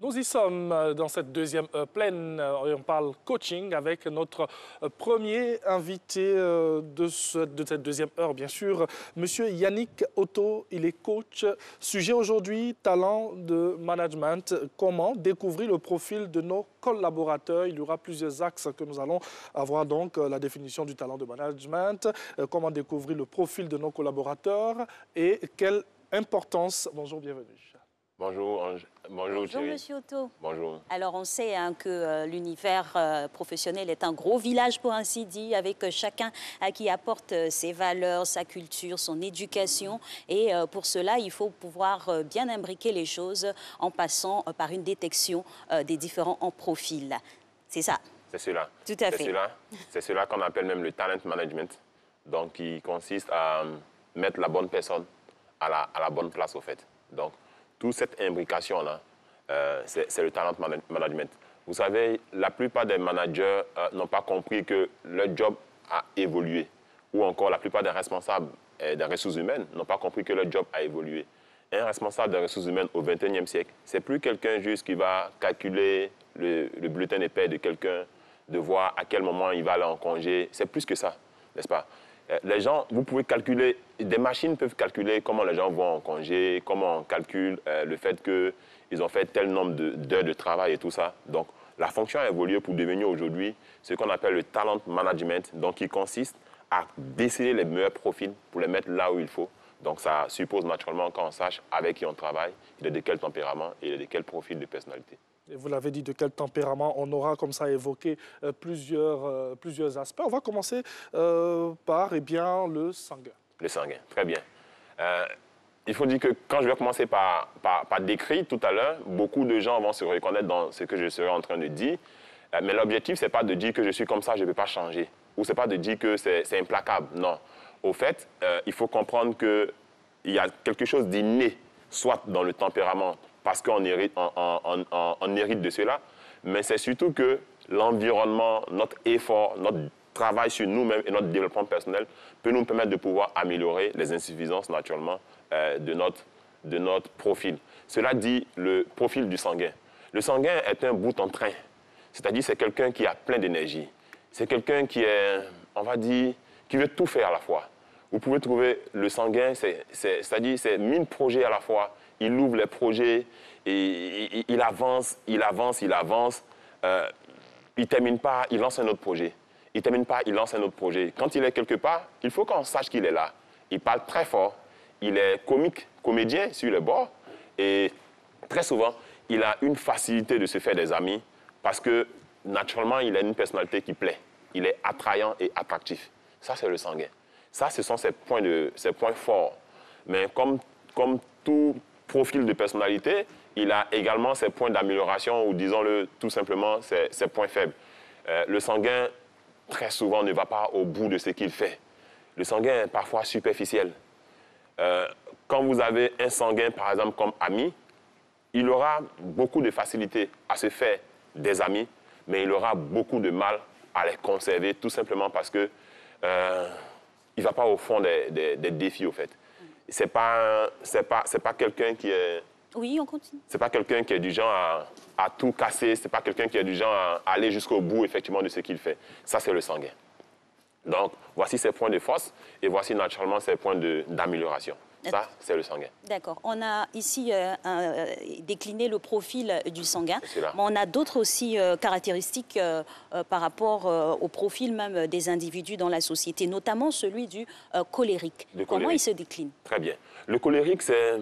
Nous y sommes dans cette deuxième heure pleine et on parle coaching avec notre premier invité de cette deuxième heure, bien sûr, Monsieur Yannick Otto. Il est coach. Sujet aujourd'hui, talent de management. Comment découvrir le profil de nos collaborateurs? Il y aura plusieurs axes que nous allons avoir, donc la définition du talent de management, comment découvrir le profil de nos collaborateurs et quelle importance. Bonjour, bienvenue. Bonjour, bonjour Thierry. Monsieur Otto. Bonjour. Alors on sait que l'univers professionnel est un gros village pour ainsi dire, avec chacun qui apporte ses valeurs, sa culture, son éducation. Et pour cela, il faut pouvoir bien imbriquer les choses en passant par une détection des différents profils. C'est ça? C'est cela. Tout à fait. C'est cela qu'on appelle même le talent management. Donc, qui consiste à mettre la bonne personne à la bonne place, au fait. Donc, toute cette imbrication-là, c'est le talent management. Vous savez, la plupart des managers n'ont pas compris que leur job a évolué. Ou encore, la plupart des responsables des ressources humaines n'ont pas compris que leur job a évolué. Un responsable des ressources humaines au XXIe siècle, c'est plus quelqu'un juste qui va calculer le bulletin de paie de quelqu'un, de voir à quel moment il va aller en congé. C'est plus que ça, n'est-ce pas? Les gens, vous pouvez calculer, des machines peuvent calculer comment les gens vont en congé, comment on calcule le fait qu'ils ont fait tel nombre d'heures de travail et tout ça. Donc, la fonction a évolué pour devenir aujourd'hui ce qu'on appelle le talent management, donc qui consiste à déceler les meilleurs profils pour les mettre là où il faut. Donc, ça suppose naturellement qu'on sache avec qui on travaille, il est de quel tempérament et il est de quel profil de personnalité. Et vous l'avez dit, de quel tempérament? On aura comme ça évoqué plusieurs aspects. On va commencer par le sanguin. Le sanguin, très bien. Il faut dire que quand je vais commencer par décrire tout à l'heure, beaucoup de gens vont se reconnaître dans ce que je serai en train de dire. Mais l'objectif, ce n'est pas de dire que je suis comme ça, je ne peux pas changer. Ou ce n'est pas de dire que c'est implacable. Non. Au fait, il faut comprendre qu'il y a quelque chose d'inné, soit dans le tempérament, parce qu'on hérite, on hérite de cela, mais c'est surtout que l'environnement, notre effort, notre travail sur nous-mêmes et notre développement personnel peut nous permettre de pouvoir améliorer les insuffisances, naturellement, de notre profil. Cela dit le profil du sanguin. Le sanguin est un bout en train, c'est-à-dire c'est quelqu'un qui a plein d'énergie. C'est quelqu'un qui est, on va dire, qui veut tout faire à la fois. Vous pouvez trouver le sanguin, c'est-à-dire c'est 1000 projets à la fois. Il ouvre les projets, et il avance. Il ne termine pas, il lance un autre projet. Il ne termine pas, il lance un autre projet. Quand il est quelque part, il faut qu'on sache qu'il est là. Il parle très fort. Il est comédien sur le bord. Et très souvent, il a une facilité de se faire des amis parce que, naturellement, il a une personnalité qui plaît. Il est attrayant et attractif. Ça, c'est le sanguin. Ça, ce sont ses points forts. Mais comme tout profil de personnalité, il a également ses points d'amélioration ou, disons-le tout simplement, ses points faibles. Le sanguin, très souvent, ne va pas au bout de ce qu'il fait. Le sanguin est parfois superficiel. Quand vous avez un sanguin, par exemple, comme ami, il aura beaucoup de facilité à se faire des amis, mais il aura beaucoup de mal à les conserver, tout simplement parce que il ne va pas au fond des défis, au fait. C'est pas quelqu'un qui est... Oui, on continue. C'est pas quelqu'un qui est du genre à tout casser. C'est pas quelqu'un qui est du genre à aller jusqu'au bout, effectivement, de ce qu'il fait. Ça, c'est le sanguin. Donc, voici ses points de force et voici naturellement ses points d'amélioration. Ça, c'est le sanguin. D'accord. On a ici décliné le profil du sanguin, mais on a d'autres aussi caractéristiques par rapport au profil même des individus dans la société, notamment celui du colérique. Comment il se décline? Très bien. Le colérique, c'est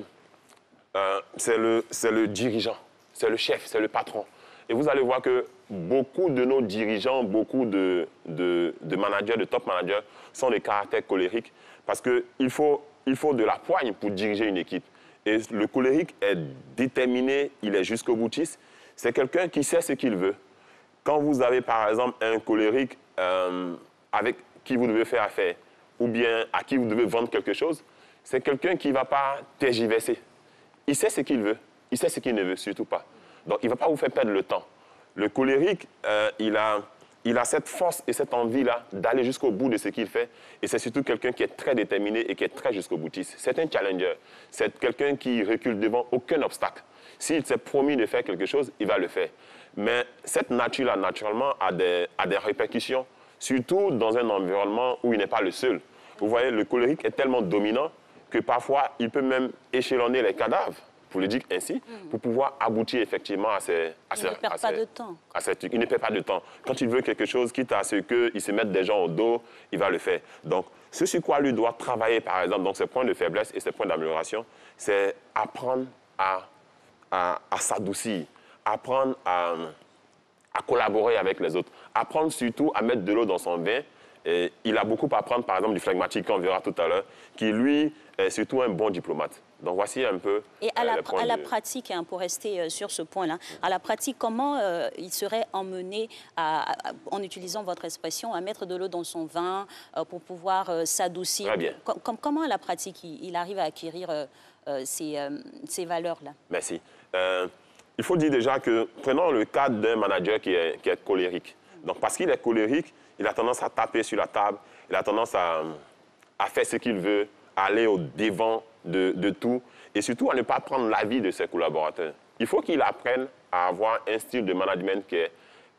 le dirigeant, c'est le chef, c'est le patron. Et vous allez voir que beaucoup de nos dirigeants, beaucoup de managers, de top managers, sont des caractères colériques parce qu'il faut de la poigne pour diriger une équipe. Et le colérique est déterminé, il est jusqu'au boutiste. C'est quelqu'un qui sait ce qu'il veut. Quand vous avez, par exemple, un colérique avec qui vous devez faire affaire ou bien à qui vous devez vendre quelque chose, c'est quelqu'un qui ne va pas tergiverser. Il sait ce qu'il veut. Il sait ce qu'il ne veut surtout pas. Donc, il ne va pas vous faire perdre le temps. Le colérique, il a cette force et cette envie-là d'aller jusqu'au bout de ce qu'il fait. Et c'est surtout quelqu'un qui est très déterminé et qui est très jusqu'au boutiste. C'est un challenger. C'est quelqu'un qui recule devant aucun obstacle. S'il s'est promis de faire quelque chose, il va le faire. Mais cette nature-là, naturellement, a des répercussions, surtout dans un environnement où il n'est pas le seul. Vous voyez, le colérique est tellement dominant que parfois, il peut même échelonner les cadavres, pour le dire ainsi, pour pouvoir aboutir effectivement à ces... Il ne perd pas de temps. Il ne perd pas de temps. Quand il veut quelque chose, quitte à ce qu'il se mette des gens au dos, il va le faire. Donc, ce sur quoi lui doit travailler, par exemple, donc ses points de faiblesse et ses points d'amélioration, c'est apprendre à s'adoucir, apprendre à collaborer avec les autres, apprendre surtout à mettre de l'eau dans son vin. Et il a beaucoup à apprendre, par exemple, du phlegmatique, qu'on verra tout à l'heure, qui, lui, est surtout un bon diplomate. Donc, voici un peu... Et à la pratique, hein, pour rester sur ce point-là, à la pratique, comment il serait emmené, en utilisant votre expression, à mettre de l'eau dans son vin pour pouvoir s'adoucir? Très bien. Comment, à la pratique, il arrive à acquérir ces valeurs-là? Merci. Il faut dire déjà que, prenons le cas d'un manager qui est colérique. Donc, parce qu'il est colérique, il a tendance à taper sur la table, il a tendance à faire ce qu'il veut, à aller au-devant de tout, et surtout à ne pas prendre l'avis de ses collaborateurs. Il faut qu'il apprenne à avoir un style de management qui est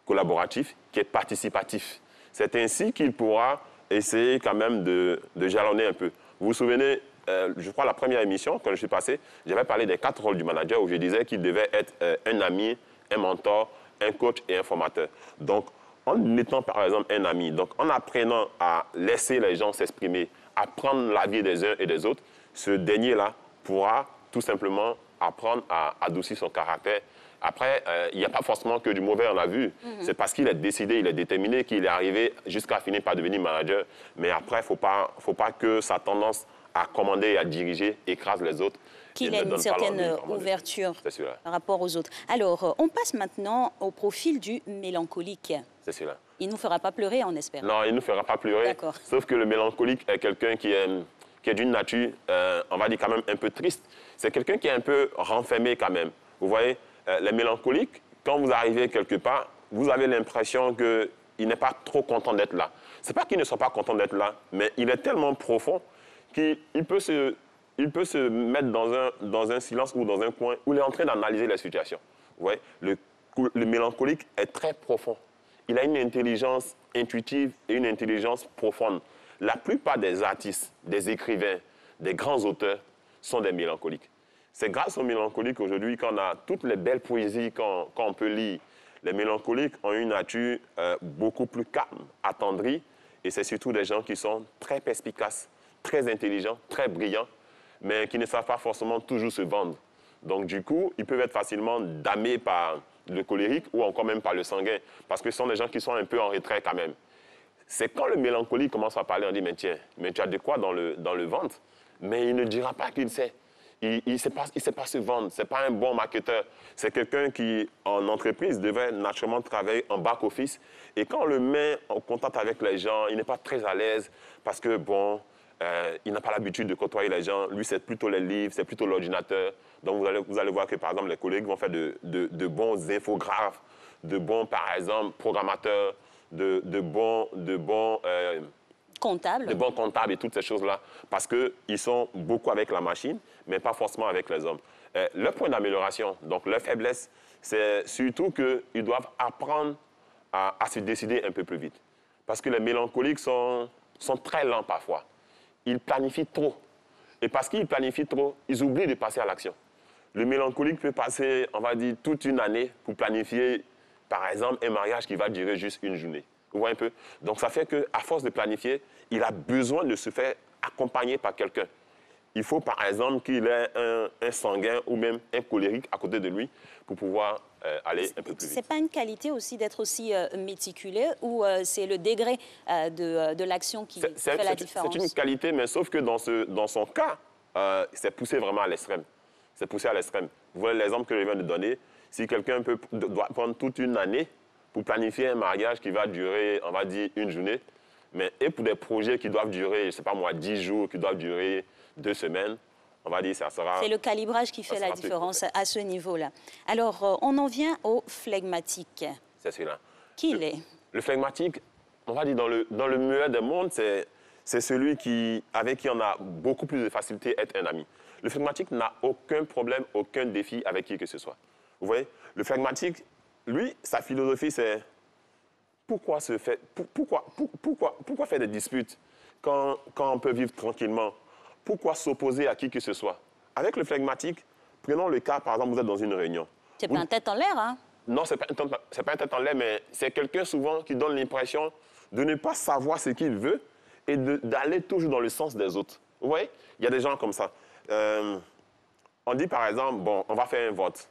collaboratif, qui est participatif. C'est ainsi qu'il pourra essayer quand même de jalonner un peu. Vous vous souvenez, je crois, la première émission, quand je suis passé, j'avais parlé des 4 rôles du manager, où je disais qu'il devait être un ami, un mentor, un coach et un formateur. Donc, en étant par exemple un ami, donc en apprenant à laisser les gens s'exprimer, à prendre l'avis des uns et des autres, ce dernier-là pourra tout simplement apprendre à adoucir son caractère. Après, il n'y a pas forcément que du mauvais, on l'a vu. C'est parce qu'il est décidé, il est déterminé qu'il est arrivé jusqu'à finir par devenir manager. Mais après, il ne faut pas que sa tendance à commander et à diriger écrase les autres. Qu'il ait une certaine ouverture par rapport aux autres. Alors, on passe maintenant au profil du mélancolique. C'est cela. Il ne nous fera pas pleurer, on espère. Non, il ne nous fera pas pleurer. D'accord. Sauf que le mélancolique est quelqu'un qui est d'une nature, on va dire quand même un peu triste. C'est quelqu'un qui est un peu renfermé quand même. Vous voyez, les mélancoliques, quand vous arrivez quelque part, vous avez l'impression qu'il n'est pas trop content d'être là. Ce n'est pas qu'il ne soit pas content d'être là, mais il est tellement profond qu'il peut se mettre dans un silence ou dans un coin où il est en train d'analyser la situation. Vous voyez, le mélancolique est très profond. Il a une intelligence intuitive et une intelligence profonde. La plupart des artistes, des écrivains, des grands auteurs sont des mélancoliques. C'est grâce aux mélancoliques aujourd'hui qu'on a toutes les belles poésies qu'on peut lire. Les mélancoliques ont une nature beaucoup plus calme, attendrie, et c'est surtout des gens qui sont très perspicaces, très intelligents, très brillants, mais qui ne savent pas forcément toujours se vendre. Donc, du coup, ils peuvent être facilement damnés par le colérique ou encore même par le sanguin, parce que ce sont des gens qui sont un peu en retrait quand même. C'est quand le mélancolique commence à parler, on dit, mais tiens, mais tu as de quoi dans le ventre? Mais il ne dira pas qu'il sait. Il ne sait pas se vendre, ce n'est pas un bon marketeur. C'est quelqu'un qui, en entreprise, devait naturellement travailler en back-office. Et quand on le met en contact avec les gens, il n'est pas très à l'aise parce que, bon, il n'a pas l'habitude de côtoyer les gens. Lui, c'est plutôt les livres, c'est plutôt l'ordinateur. Donc, vous allez voir que, par exemple, les collègues vont faire de bons infographes, de bons, par exemple, programmateurs, de bons comptables. De bons comptables et toutes ces choses-là. Parce qu'ils sont beaucoup avec la machine, mais pas forcément avec les hommes. Leur point d'amélioration, donc leur faiblesse, c'est surtout qu'ils doivent apprendre à se décider un peu plus vite. Parce que les mélancoliques sont très lents parfois. Ils planifient trop. Et parce qu'ils planifient trop, ils oublient de passer à l'action. Le mélancolique peut passer, on va dire, toute une année pour planifier, par exemple, un mariage qui va durer juste une journée. Vous voyez un peu? Donc, ça fait qu'à force de planifier, il a besoin de se faire accompagner par quelqu'un. Il faut, par exemple, qu'il ait un sanguin ou même un colérique à côté de lui pour pouvoir aller un peu plus vite. Ce n'est pas une qualité aussi d'être aussi méticuleux ou c'est le degré de l'action qui fait la différence? C'est une qualité, mais sauf que dans son cas, c'est poussé vraiment à l'extrême. C'est poussé à l'extrême. Vous voyez l'exemple que je viens de donner. Si quelqu'un doit prendre toute une année pour planifier un mariage qui va durer, on va dire, une journée, et pour des projets qui doivent durer, je ne sais pas moi, 10 jours, qui doivent durer 2 semaines, on va dire ça sera... C'est le calibrage qui fait la différence à ce niveau-là. Alors, on en vient au phlegmatique. C'est celui-là. Qui il est? Le phlegmatique, on va dire dans le meilleur des mondes, c'est celui avec qui on a beaucoup plus de facilité à être un ami. Le flegmatique n'a aucun problème, aucun défi avec qui que ce soit. Vous voyez, le flegmatique, lui, sa philosophie, c'est pourquoi faire des disputes quand on peut vivre tranquillement? Pourquoi s'opposer à qui que ce soit? Avec le flegmatique, prenons le cas, par exemple, vous êtes dans une réunion. C'est pas un tête en l'air, hein? Non, ce n'est pas un tête en l'air, mais c'est quelqu'un souvent qui donne l'impression de ne pas savoir ce qu'il veut et d'aller toujours dans le sens des autres. Vous voyez? Il y a des gens comme ça. On dit par exemple, bon, on va faire un vote.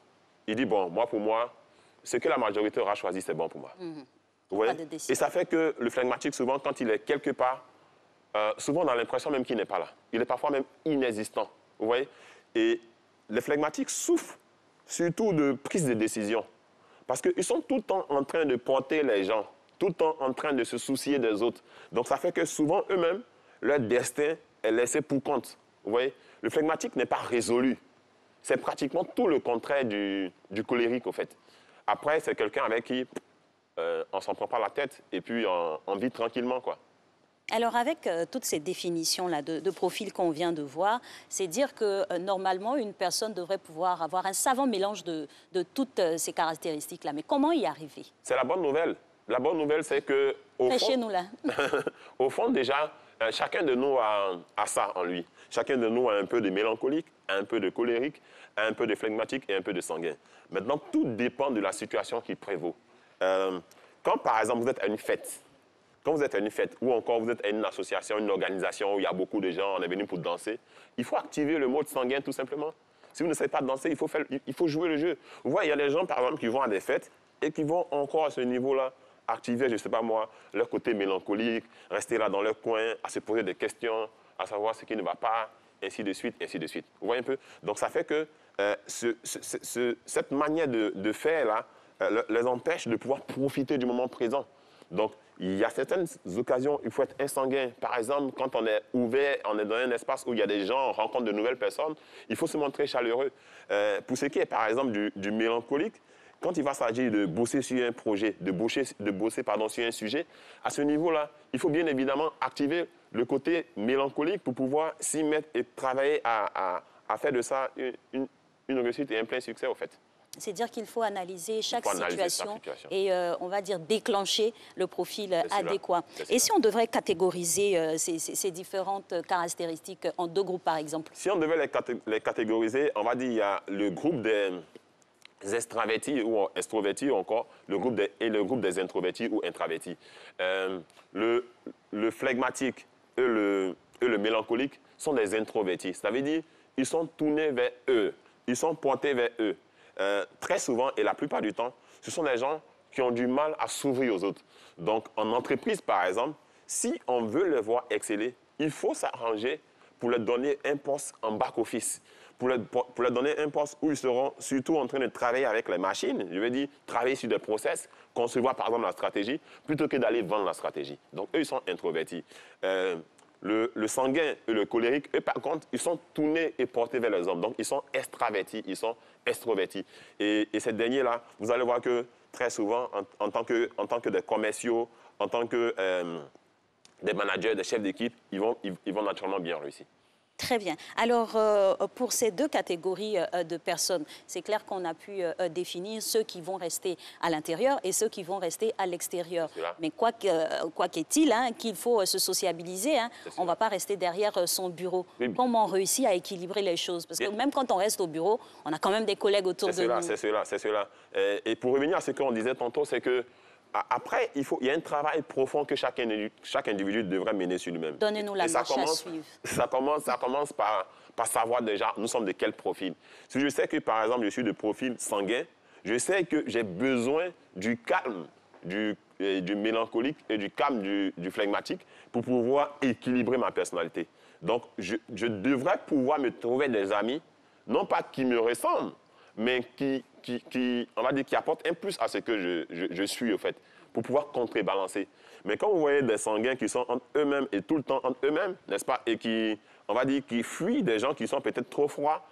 Il dit, bon, moi, pour moi, ce que la majorité aura choisi, c'est bon pour moi. Vous voyez? Et ça fait que le flegmatique, souvent, quand il est quelque part, souvent on a l'impression même qu'il n'est pas là. Il est parfois même inexistant. Vous voyez? Et les flegmatiques souffrent surtout de prise de décision. Parce qu'ils sont tout le temps en train de porter les gens, tout le temps en train de se soucier des autres. Donc ça fait que souvent, eux-mêmes, leur destin est laissé pour compte. Vous voyez? Le flegmatique n'est pas résolu. C'est pratiquement tout le contraire du colérique, au fait. Après, c'est quelqu'un avec qui on ne s'en prend pas la tête et puis on vit tranquillement, quoi. Alors, avec toutes ces définitions-là de profil qu'on vient de voir, c'est dire que normalement, une personne devrait pouvoir avoir un savant mélange de toutes ces caractéristiques-là. Mais comment y arriver? C'est la bonne nouvelle. La bonne nouvelle, c'est que... Prêchez-nous là. Au fond, déjà, chacun de nous a ça en lui. Chacun de nous a un peu de mélancolique, un peu de colérique, un peu de flegmatique et un peu de sanguin. Maintenant, tout dépend de la situation qui prévaut. Quand, par exemple, vous êtes à une fête, ou encore vous êtes à une association, une organisation où il y a beaucoup de gens, on est venu pour danser, il faut activer le mode sanguin tout simplement. Si vous ne savez pas danser, il faut jouer le jeu. Vous voyez, il y a des gens, par exemple, qui vont à des fêtes et qui vont encore à ce niveau-là activer, je ne sais pas moi, leur côté mélancolique, rester là dans leur coin, à se poser des questions, à savoir ce qui ne va pas, ainsi de suite, ainsi de suite. Vous voyez un peu? Donc ça fait que cette manière de faire-là les empêche de pouvoir profiter du moment présent. Donc, il y a certaines occasions, il faut être insanguin. Par exemple, quand on est ouvert, on est dans un espace où il y a des gens, on rencontre de nouvelles personnes, il faut se montrer chaleureux. Pour ce qui est, par exemple, du mélancolique, quand il va s'agir de bosser sur un projet, de bosser sur un sujet, à ce niveau-là, il faut bien évidemment activer le côté mélancolique pour pouvoir s'y mettre et travailler à faire de ça une réussite et un plein succès, au fait. C'est dire qu'il faut analyser chaque situation et, on va dire, déclencher le profil adéquat. Et si on devrait catégoriser ces différentes caractéristiques en deux groupes, par exemple? Si on devait les catégoriser, on va dire qu'il y a le groupe des extravertis ou extrovertis, ou encore le groupe des introvertis ou intravertis. Le flegmatique et le mélancolique sont des introvertis. Ça veut dire qu'ils sont tournés vers eux, ils sont portés vers eux. Très souvent, et la plupart du temps, ce sont des gens qui ont du mal à s'ouvrir aux autres. Donc, en entreprise, par exemple, si on veut les voir exceller, il faut s'arranger pour leur donner un poste en back-office, pour leur donner un poste où ils seront surtout en train de travailler avec les machines, je veux dire, travailler sur des process, concevoir, par exemple, la stratégie, plutôt que d'aller vendre la stratégie. Donc, eux, ils sont introvertis. Le sanguin et le colérique, eux, par contre, ils sont tournés et portés vers les hommes. Donc, ils sont extravertis, ils sont extrovertis. Et ces derniers-là, vous allez voir que très souvent, en tant que des commerciaux, en tant que des managers, des chefs d'équipe, ils vont naturellement bien réussir. Très bien. Alors, pour ces deux catégories de personnes, c'est clair qu'on a pu définir ceux qui vont rester à l'intérieur et ceux qui vont rester à l'extérieur. Mais quoi qu'est-il, hein, qu'il faut se sociabiliser. Hein, on ne va pas rester derrière son bureau. Oui. Comment on réussit à équilibrer les choses? Parce que même quand on reste au bureau, on a quand même des collègues autour de nous. C'est cela. Et pour revenir à ce qu'on disait tantôt, c'est que après, il y a un travail profond que chaque individu devrait mener sur lui-même. Donnez-nous la marche à suivre. Ça commence par savoir déjà, nous sommes de quel profil. Si je sais que, par exemple, je suis de profil sanguin, je sais que j'ai besoin du calme, du mélancolique et du calme du flegmatique pour pouvoir équilibrer ma personnalité. Donc, je devrais pouvoir me trouver des amis, non pas qui me ressemblent, mais on va dire, qui apportent un plus à ce que je suis, au fait, pour pouvoir contrebalancer. Mais quand vous voyez des sanguins qui sont entre eux-mêmes et tout le temps entre eux-mêmes, n'est-ce pas, et qui fuient des gens qui sont peut-être trop froids,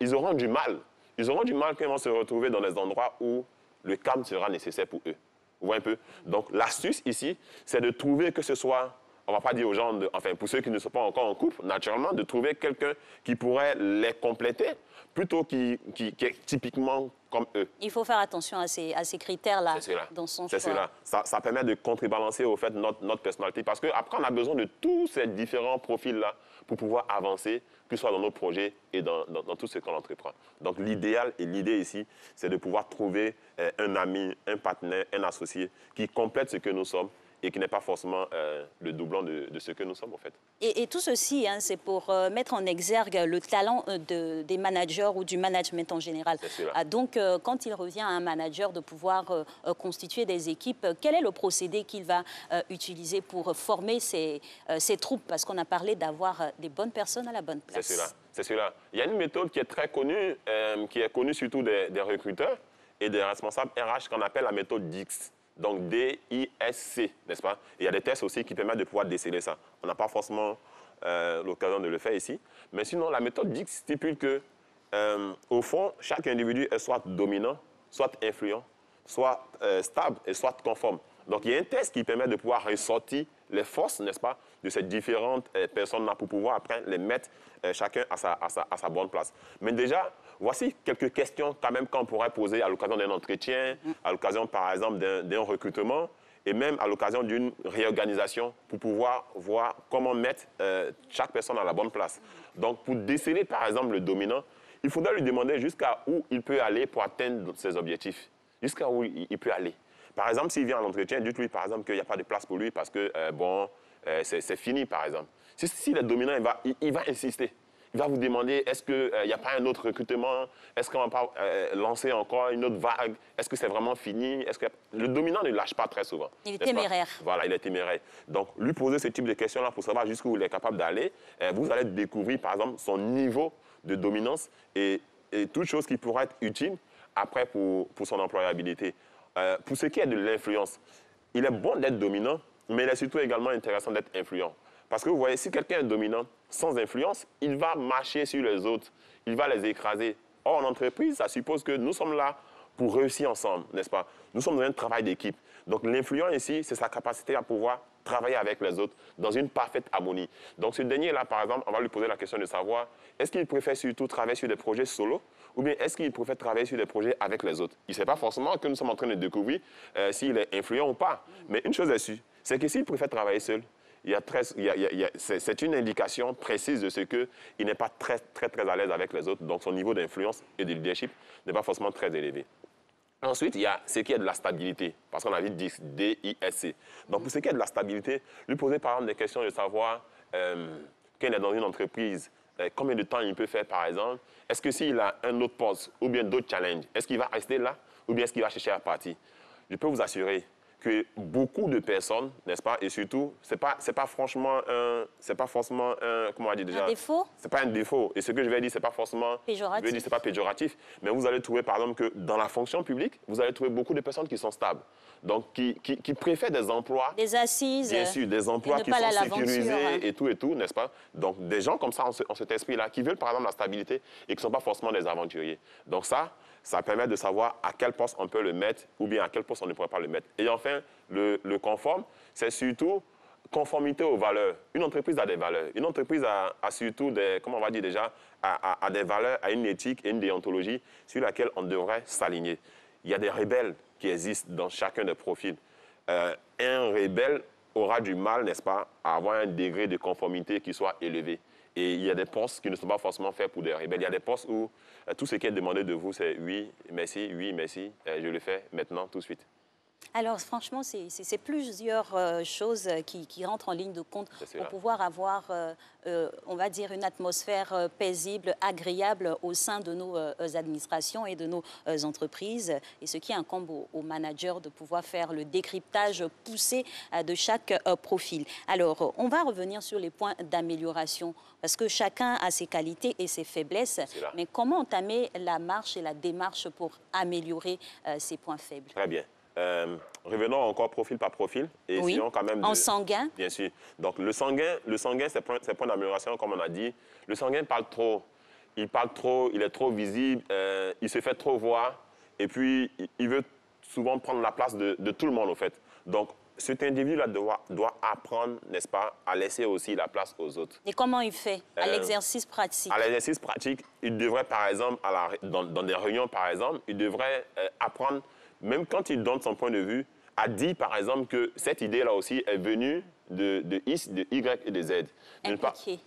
ils auront du mal. Ils auront du mal quand ils vont se retrouver dans des endroits où le calme sera nécessaire pour eux. Vous voyez un peu? Donc, l'astuce ici, c'est de trouver que ce soit on ne va pas dire aux gens, enfin pour ceux qui ne sont pas encore en couple, naturellement, de trouver quelqu'un qui pourrait les compléter plutôt qui est typiquement comme eux. Il faut faire attention à ces critères-là dans son choix. C'est cela. Ça permet de contrebalancer au fait notre personnalité parce qu'après, on a besoin de tous ces différents profils-là pour pouvoir avancer, que ce soit dans nos projets et dans tout ce qu'on entreprend. Donc l'idéal et l'idée ici, c'est de pouvoir trouver un ami, un partenaire, un associé qui complète ce que nous sommes et qui n'est pas forcément le doublon de ce que nous sommes, en fait. Et tout ceci, hein, c'est pour mettre en exergue le talent des managers ou du management en général. Donc, quand il revient à un manager de pouvoir constituer des équipes, quel est le procédé qu'il va utiliser pour former ses troupes? Parce qu'on a parlé d'avoir des bonnes personnes à la bonne place. C'est cela. Il y a une méthode qui est très connue, qui est connue surtout des recruteurs et des responsables RH, qu'on appelle la méthode DISC. Donc, D-I-S-C, n'est-ce pas? Et il y a des tests aussi qui permettent de pouvoir déceler ça. On n'a pas forcément l'occasion de le faire ici. Mais sinon, la méthode DISC stipule que, au fond, chaque individu est soit dominant, soit influent, soit stable et soit conforme. Donc, il y a un test qui permet de pouvoir ressortir les forces, n'est-ce pas, de ces différentes personnes-là pour pouvoir après les mettre chacun à sa bonne place. Mais déjà, voici quelques questions quand même qu'on pourrait poser à l'occasion d'un entretien, à l'occasion, par exemple, d'un recrutement et même à l'occasion d'une réorganisation pour pouvoir voir comment mettre chaque personne à la bonne place. Donc, pour déceler, par exemple, le dominant, il faudra lui demander jusqu'à où il peut aller pour atteindre ses objectifs, jusqu'à où il peut aller. Par exemple, s'il vient à l'entretien, dites-lui, par exemple, qu'il n'y a pas de place pour lui parce que, c'est fini, par exemple. Si le dominant, il va insister. Il va vous demander, est-ce qu'il n'y a pas un autre recrutement? Est-ce qu'on ne va pas lancer encore une autre vague? Est-ce que c'est vraiment fini? Le dominant ne lâche pas très souvent. Il est téméraire. Voilà, il est téméraire. Donc, lui poser ce type de questions-là pour savoir jusqu'où il est capable d'aller, vous allez découvrir, par exemple, son niveau de dominance et toute chose qui pourrait être utile après pour son employabilité. Pour ce qui est de l'influence, il est bon d'être dominant, mais il est surtout également intéressant d'être influent. Parce que vous voyez, si quelqu'un est dominant, sans influence, il va marcher sur les autres, il va les écraser. Or, en entreprise, ça suppose que nous sommes là pour réussir ensemble, n'est-ce pas? Nous sommes dans un travail d'équipe. Donc, l'influent ici, c'est sa capacité à pouvoir travailler avec les autres dans une parfaite harmonie. Donc, ce dernier-là, par exemple, on va lui poser la question de savoir, est-ce qu'il préfère surtout travailler sur des projets solo ou bien est-ce qu'il préfère travailler sur des projets avec les autres? Il ne sait pas forcément que nous sommes en train de découvrir s'il est influent ou pas. Mais une chose est sûre, c'est que s'il préfère travailler seul, c'est une indication précise de ce qu'il n'est pas très à l'aise avec les autres. Donc, son niveau d'influence et de leadership n'est pas forcément très élevé. Ensuite, il y a ce qui est de la stabilité, parce qu'on a dit D-I-S-C. Donc, pour ce qui est de la stabilité, lui poser par exemple des questions de savoir quand il est dans une entreprise, combien de temps il peut faire par exemple, est-ce que s'il a un autre poste ou bien d'autres challenges, est-ce qu'il va rester là ou bien est-ce qu'il va chercher à partir? Je peux vous assurer que beaucoup de personnes, n'est-ce pas, et surtout, c'est pas forcément un, comment on dit déjà? Un défaut? C'est pas un défaut. Et ce que je vais dire, c'est pas forcément péjoratif. Je vais dire, c'est pas péjoratif. Mais vous allez trouver, par exemple, que dans la fonction publique, vous allez trouver beaucoup de personnes qui sont stables. Donc, qui préfèrent des emplois. Des assises. Bien sûr, des emplois qui sont sécurisés et tout, n'est-ce pas? Donc, des gens comme ça, en cet esprit-là, qui veulent, par exemple, la stabilité et qui ne sont pas forcément des aventuriers. Donc, ça permet de savoir à quel poste on peut le mettre ou bien à quel poste on ne pourrait pas le mettre. Et enfin, le conforme, c'est surtout conformité aux valeurs. Une entreprise a des valeurs. Une entreprise a surtout des, comment on va dire déjà, a des valeurs, a une éthique et une déontologie sur laquelle on devrait s'aligner. Il y a des rebelles qui existent dans chacun des profils. Un rebelle aura du mal, n'est-ce pas, à avoir un degré de conformité qui soit élevé. Et il y a des postes qui ne sont pas forcément faits pour des rebelles. Il y a des postes où tout ce qui est demandé de vous, c'est oui, merci, je le fais maintenant, tout de suite. Alors franchement, c'est plusieurs choses qui rentrent en ligne de compte pour pouvoir avoir, on va dire, une atmosphère paisible, agréable au sein de nos administrations et de nos entreprises. Et ce qui incombe aux managers de pouvoir faire le décryptage poussé de chaque profil. Alors, on va revenir sur les points d'amélioration parce que chacun a ses qualités et ses faiblesses. Mais comment entamer la marche et la démarche pour améliorer ces points faibles? Très bien. Revenons encore profil par profil. Et oui, quand même en sanguin. Bien sûr. Donc, le sanguin c'est point d'amélioration, comme on a dit. Le sanguin parle trop. Il parle trop, il est trop visible, il se fait trop voir. Et puis, il veut souvent prendre la place de tout le monde, au fait. Donc, cet individu-là doit apprendre, n'est-ce pas, à laisser aussi la place aux autres. Et comment il fait à l'exercice pratique? À l'exercice pratique, il devrait, par exemple, dans des réunions, par exemple, il devrait apprendre, même quand il donne son point de vue, à dire, par exemple, que cette idée-là aussi est venue de X, de Y et de Z.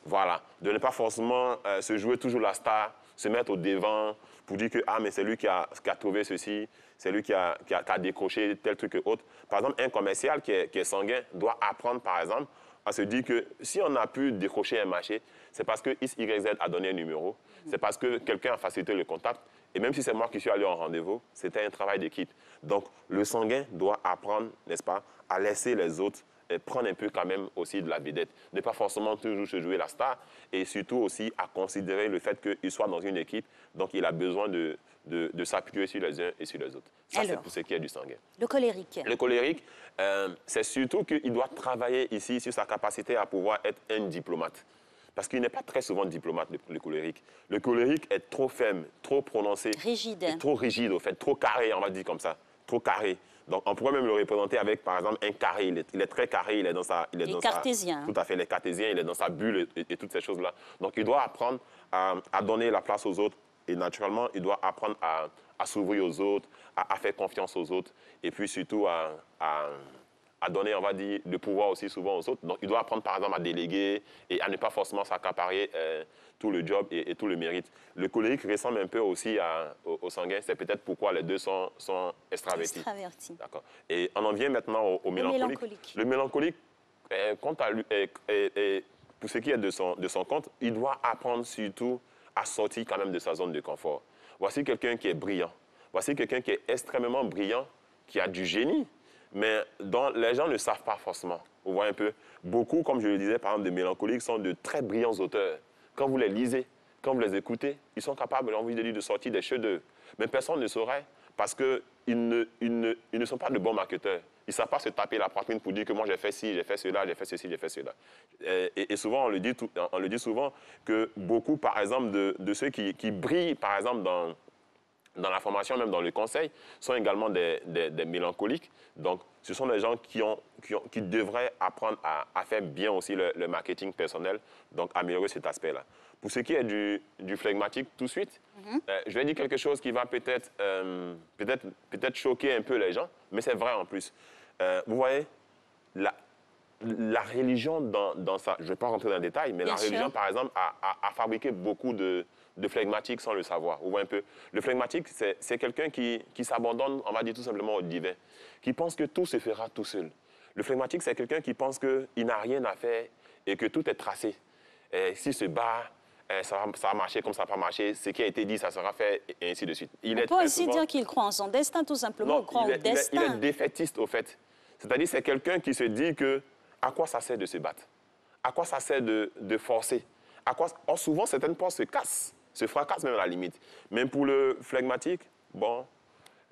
Voilà, de ne pas forcément se jouer toujours la star, se mettre au devant pour dire que mais c'est lui qui a trouvé ceci, c'est lui qui a décroché tel truc et autre. Par exemple, un commercial qui est sanguin doit apprendre, par exemple, à se dire que si on a pu décrocher un marché, c'est parce que X, Y, Z a donné un numéro, c'est parce que quelqu'un a facilité le contact. Et même si c'est moi qui suis allé en rendez-vous, c'était un travail d'équipe. Donc, le sanguin doit apprendre, n'est-ce pas, à laisser les autres et prendre un peu quand même aussi de la vedette. Ne pas forcément toujours se jouer la star et surtout aussi à considérer le fait qu'il soit dans une équipe, donc il a besoin de s'appuyer sur les uns et sur les autres. Ça, c'est pour ce qui est du sanguin. Le colérique. Le colérique, c'est surtout qu'il doit travailler ici sur sa capacité à pouvoir être un diplomate. Parce qu'il n'est pas très souvent diplomate, le colérique. Le colérique est trop ferme, trop prononcé. Rigide. Trop rigide, au fait, trop carré, on va dire comme ça. Trop carré. Donc, on pourrait même le représenter avec, par exemple, un carré. Il est très carré, il est dans sa... Il est dans cartésien. Tout à fait, il est cartésien, il est dans sa bulle et toutes ces choses-là. Donc, il doit apprendre à donner la place aux autres. Et naturellement, il doit apprendre à s'ouvrir aux autres, à faire confiance aux autres. Et puis, surtout, à donner, on va dire, le pouvoir aussi souvent aux autres. Donc, il doit apprendre, par exemple, à déléguer et à ne pas forcément s'accaparer tout le job et tout le mérite. Le colérique ressemble un peu aussi au sanguin. C'est peut-être pourquoi les deux sont extravertis. D'accord. Et on en vient maintenant au mélancolique. Le mélancolique, quant à lui, pour ce qui est de son compte, il doit apprendre surtout à sortir quand même de sa zone de confort. Voici quelqu'un qui est brillant. Voici quelqu'un qui est extrêmement brillant, qui a du génie, mais dont les gens ne savent pas forcément. Vous voyez un peu, beaucoup, comme je le disais, par exemple, de mélancoliques sont de très brillants auteurs. Quand vous les lisez, quand vous les écoutez, ils sont capables, envie de dire, de sortir des chefs-d'œuvre. Mais personne ne saurait parce qu'ils ne sont pas de bons marketeurs. Ils ne savent pas se taper la poitrine pour dire que moi j'ai fait ci, j'ai fait cela, j'ai fait ceci, j'ai fait cela. Et souvent, on le dit souvent que beaucoup, par exemple, de ceux qui brillent, par exemple, dans la formation, même dans le conseil, sont également des mélancoliques. Donc, ce sont des gens qui devraient apprendre à faire bien aussi le marketing personnel, donc améliorer cet aspect-là. Pour ce qui est du flegmatique, tout de suite, je vais dire quelque chose qui va peut-être choquer un peu les gens, mais c'est vrai en plus. Vous voyez, la religion dans ça, je ne vais pas rentrer dans le détail, mais la religion, par exemple, a fabriqué beaucoup de flegmatiques sans le savoir. Vous voyez un peu, le flegmatique, c'est quelqu'un qui s'abandonne, on va dire tout simplement au divin, qui pense que tout se fera tout seul. Le flegmatique, c'est quelqu'un qui pense qu'il n'a rien à faire et que tout est tracé. S'il se bat, ça va marcher comme ça va pas marcher, ce qui a été dit, ça sera fait, et ainsi de suite. On peut aussi dire qu'il croit en son destin, tout simplement, il est défaitiste, au fait. C'est-à-dire, c'est quelqu'un qui se dit que à quoi ça sert de se battre? À quoi ça sert de forcer? Or, souvent, certaines portes se cassent, se fracassent même à la limite. Même pour le flegmatique, bon,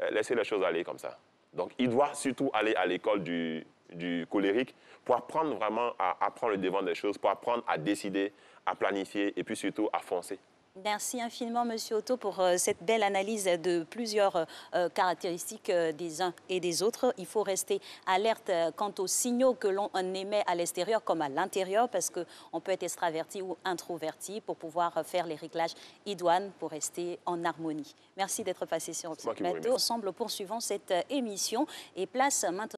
laissez les choses aller comme ça. Donc, il doit surtout aller à l'école du colérique pour apprendre vraiment à prendre le devant des choses, pour apprendre à décider, à planifier et puis surtout à foncer. Merci infiniment, Monsieur Otto, pour cette belle analyse de plusieurs caractéristiques des uns et des autres. Il faut rester alerte quant aux signaux que l'on émet à l'extérieur comme à l'intérieur, parce qu'on peut être extraverti ou introverti pour pouvoir faire les réglages idoines pour rester en harmonie. Merci d'être passé sur ce plateau. Ensemble, poursuivons cette émission et place maintenant